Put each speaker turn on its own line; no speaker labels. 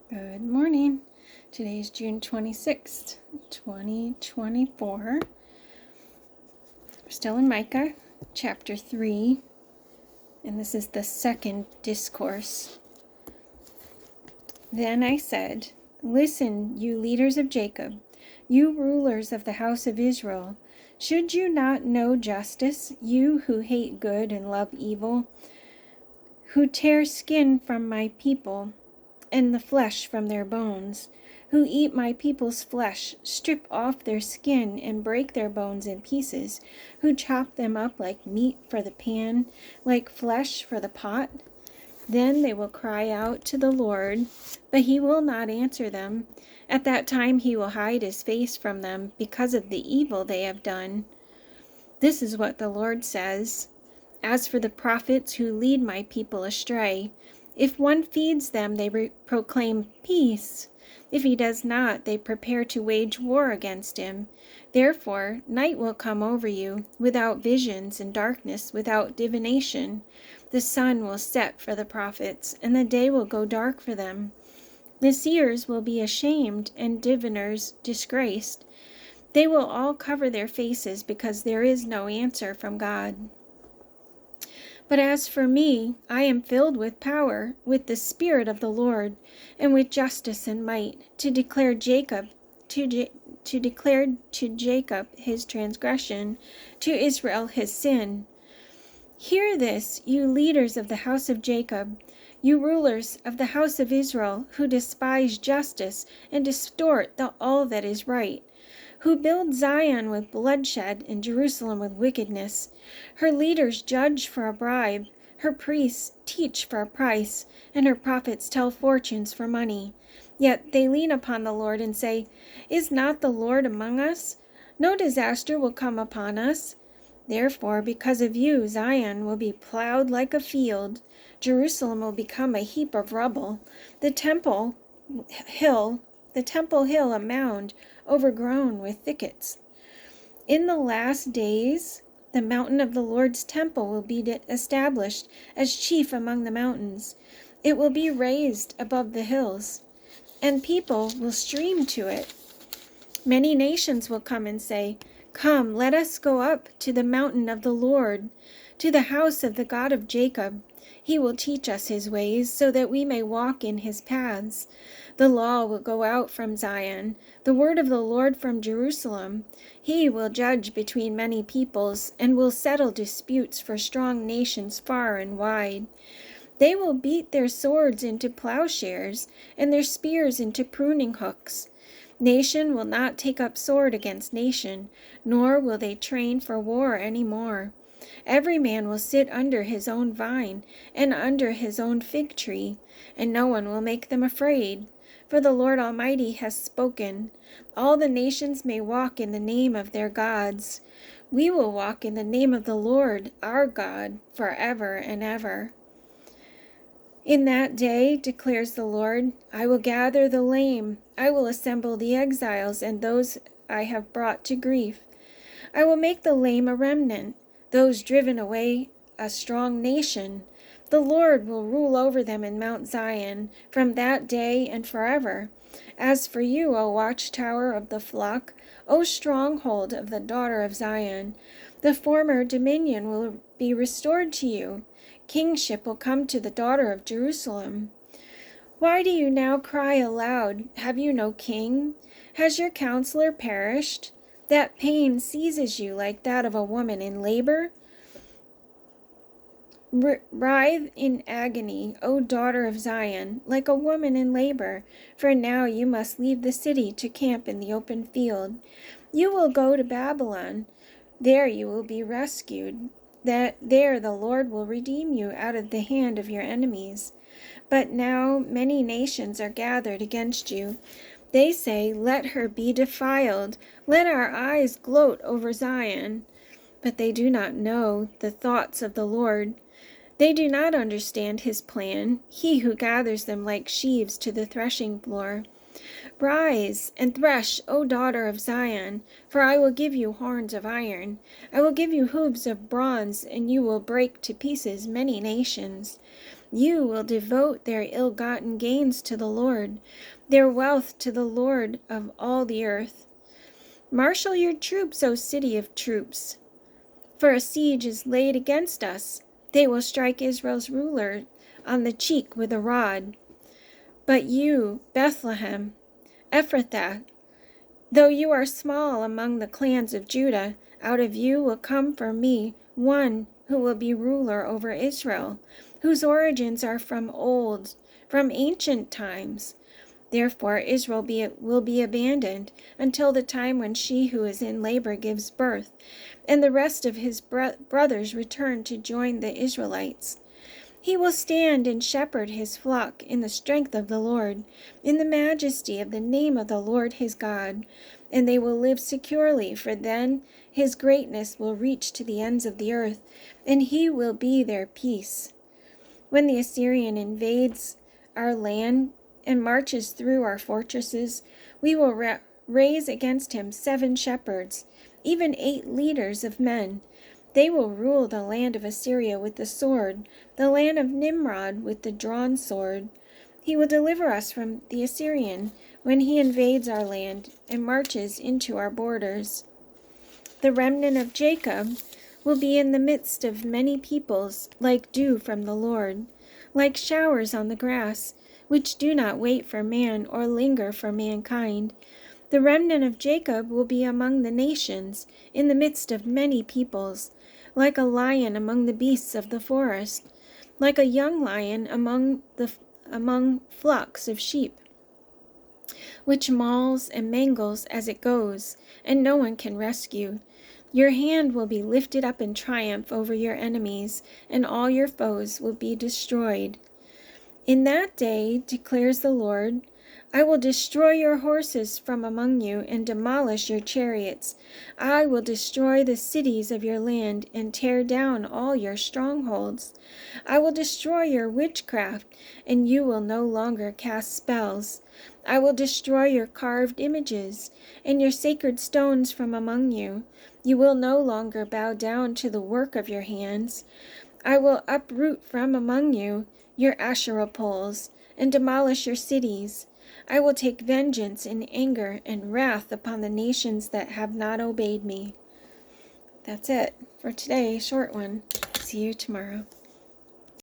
Good morning. Today is June 26th, 2024. We're still in Micah, chapter 3, and this is the second discourse. Then I said, "Listen, you leaders of Jacob, you rulers of the house of Israel. Should you not know justice, you who hate good and love evil, who tear skin from my people and the flesh from their bones, who eat my people's flesh, strip off their skin, and break their bones in pieces, who chop them up like meat for the pan, like flesh for the pot? Then they will cry out to the Lord, but he will not answer them. At that time he will hide his face from them because of the evil they have done." This is what the Lord says. "As for the prophets who lead my people astray, if one feeds them, they proclaim peace. If he does not, they prepare to wage war against him. Therefore, night will come over you, without visions, and darkness without divination. The sun will set for the prophets, and the day will go dark for them. The seers will be ashamed, and diviners disgraced. They will all cover their faces, because there is no answer from God. But as for me, I am filled with power, with the Spirit of the Lord, and with justice and might, to declare to Jacob his transgression, to Israel his sin. Hear this, you leaders of the house of Jacob, you rulers of the house of Israel, who despise justice and distort all that is right, who build Zion with bloodshed and Jerusalem with wickedness. Her leaders judge for a bribe, her priests teach for a price, and her prophets tell fortunes for money. Yet they lean upon the Lord and say, "Is not the Lord among us? No disaster will come upon us." Therefore, because of you, Zion will be plowed like a field. Jerusalem will become a heap of rubble. The temple hill a mound overgrown with thickets. In the last days, the mountain of the Lord's temple will be established as chief among the mountains. It will be raised above the hills, and people will stream to it. Many nations will come and say, "Come, let us go up to the mountain of the Lord, to the house of the God of Jacob. He will teach us his ways, so that we may walk in his paths." The law will go out from Zion, the word of the Lord from Jerusalem. He will judge between many peoples, and will settle disputes for strong nations far and wide. They will beat their swords into plowshares, and their spears into pruning hooks. Nation will not take up sword against nation, nor will they train for war any more. Every man will sit under his own vine, and under his own fig tree, and no one will make them afraid. For the Lord Almighty has spoken. All the nations may walk in the name of their gods. We will walk in the name of the Lord, our God, forever and ever. In that day, declares the Lord, I will gather the lame, I will assemble the exiles and those I have brought to grief. I will make the lame a remnant, those driven away a strong nation. The Lord will rule over them in Mount Zion from that day and forever. As for you, O watchtower of the flock, O stronghold of the daughter of Zion, the former dominion will be restored to you. Kingship will come to the daughter of Jerusalem. Why do you now cry aloud? Have you no king? Has your counselor perished? That pain seizes you like that of a woman in labor? Writhe in agony, O daughter of Zion, like a woman in labor, for now you must leave the city to camp in the open field. You will go to Babylon. There you will be rescued. There the Lord will redeem you out of the hand of your enemies. But now many nations are gathered against you. They say, "Let her be defiled. Let our eyes gloat over Zion." But they do not know the thoughts of the Lord. They do not understand his plan, he who gathers them like sheaves to the threshing floor. Rise and thresh, O daughter of Zion, for I will give you horns of iron. I will give you hooves of bronze, and you will break to pieces many nations. You will devote their ill-gotten gains to the Lord, their wealth to the Lord of all the earth. Marshal your troops, O city of troops, for a siege is laid against us. They will strike Israel's ruler on the cheek with a rod. But you, Bethlehem, Ephrathah, though you are small among the clans of Judah, out of you will come for me one who will be ruler over Israel, whose origins are from old, from ancient times. Therefore Israel will be abandoned until the time when she who is in labor gives birth, and the rest of his brothers return to join the Israelites. He will stand and shepherd his flock in the strength of the Lord, in the majesty of the name of the Lord his God, and they will live securely, for then his greatness will reach to the ends of the earth, and he will be their peace. When the Assyrian invades our land and marches through our fortresses, we will raise against him 7 shepherds, even 8 leaders of men. They will rule the land of Assyria with the sword, the land of Nimrod with the drawn sword. He will deliver us from the Assyrian when he invades our land and marches into our borders. The remnant of Jacob will be in the midst of many peoples, like dew from the Lord, like showers on the grass, which do not wait for man or linger for mankind. The remnant of Jacob will be among the nations, in the midst of many peoples, like a lion among the beasts of the forest, like a young lion among flocks of sheep, which mauls and mangles as it goes, and no one can rescue. Your hand will be lifted up in triumph over your enemies, and all your foes will be destroyed. In that day, declares the Lord, I will destroy your horses from among you and demolish your chariots. I will destroy the cities of your land and tear down all your strongholds. I will destroy your witchcraft, and you will no longer cast spells. I will destroy your carved images and your sacred stones from among you. You will no longer bow down to the work of your hands. I will uproot from among you your Asherah poles and demolish your cities. I will take vengeance in anger and wrath upon the nations that have not obeyed me. That's it for today, short one. See you tomorrow.